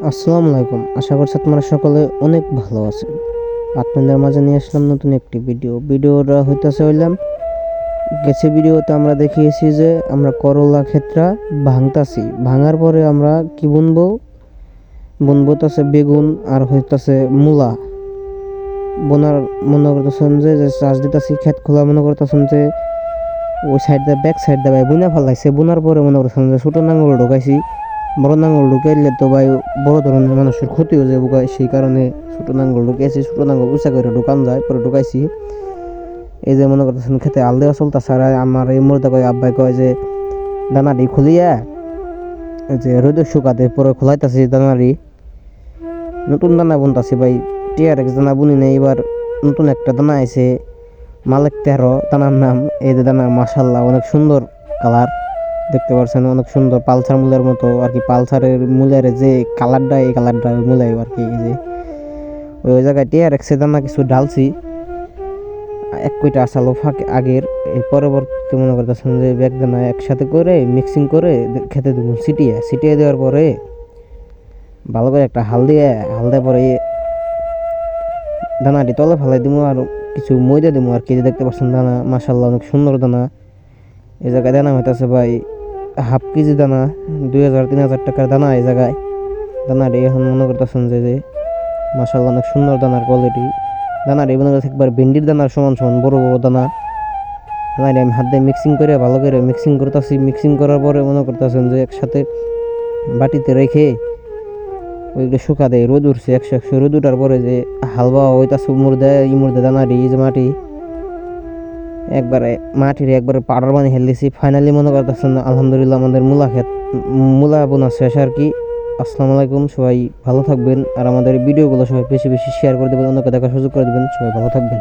আসসালামু আলাইকুম। আশা করছি আপনারা সকলে অনেক ভালো আছেন। আপনাদের মাঝে নিয়ে আসলাম নতুন একটি ভিডিওটা হইতেছে গেছে ভিডিওতে আমরা দেখিয়েছি যে আমরা করলা ক্ষেত্রা ভাঙতাছি, ভাঙার পরে আমরা কি বুনবো তাছে বেগুন আর হইতাছে মূলা বোনার মনে করতেছেন যে চাষ দিতেছি ক্ষেত খোলা মনে করতেছেন যে ওই সাইড দিয়ে ব্যাক সাইড দিয়ে ভাই বুনা ফেলাইছে। বোনার পরে মনে করতেছেন যে ছোটো নাঙ্গল ঢুকাইছি, বড় নাঙ্গল ঢুকাইলে তো ভাই বড় ধরনের মানুষের ক্ষতি হয়ে যাবে, সেই কারণে ছোটো নাঙ্গল ঢুকাইছি। ছোটো নাঙ্গল উঁচা করে ঢুকান যায়, পরে ঢুকাইছি। এই যে মনে করতেছেন খেতে আল দেওয়া চলতেছে। আর আমার এই মুহূর্তে কয় আব্বাই কয় যে দানাটি খুলিয়া যে রোদে শুকাতে পরে খোলাইতেছি দানারি। নতুন দানা বুনতাছি ভাই, TRX দানা বুনি নেই, এবার নতুন একটা দানা আইছে মালিক 13 দানার নাম। এই যে দানা মাশাল্লাহ অনেক সুন্দর কালার, দেখতে পাচ্ছেন অনেক সুন্দর পালসার মূলের মতো আর কি। পালসারের মূলের যে কালারটা, এই কালারটা মূলাই আর কি। এই যে ওই জায়গায় TRX দানা কিছু ডালছি, এক কয়টা আসালো ফাঁকে আগের। এই পরবর্তী মনে করতেছেন যে ব্যাগ দানা একসাথে করে মিক্সিং করে খেতে দেবো ছিটিয়ে দেওয়ার পরে ভালো করে একটা হাল দেওয়ার পরে দানাটি তলে ফেলাই দিব আর কিছু ময়দা দিব আর কি। দেখতে পাচ্ছেন দানা মাশাল্লাহ অনেক সুন্দর দানা। এই জায়গায় দানা হইতেছে ভাই হাফ কেজি দানা, 2000-3000 টাকার দানা। এই জায়গায় দানাটি এখন মনে করতেছেন যে মাশাল্লাহ অনেক সুন্দর দানার কোয়ালিটি। দানাটি মনে করছে একবার ভেন্ডির দানার সমান সমান বড় বড় দানা। দানাটি আমি হাত দিয়ে মিক্সিং করে ভালো করে মিক্সিং করতেছি। মিক্সিং করার পরে মনে করতেছেন যে একসাথে বাটিতে রেখে ওইগুলো শুকা দেয়। রোদ উঠছে 100 রোদ উঠার পরে যে হালবা হইতাছে ইমুর দেয় দানাটি। এই যে মাটির একবারে পাউডার বানিয়ে হেলতেছি। ফাইনালি মনে করতেছেন আলহামদুলিল্লাহ আমাদের মূলা বোনা শেষ আর কি। আসসালামু আলাইকুম, সবাই ভালো থাকবেন। আর আমাদের ভিডিওগুলো সবাই বেশি বেশি শেয়ার করে দেবেন, অন্যকে দেখার সুযোগ করে দেবেন। সবাই ভালো থাকবেন।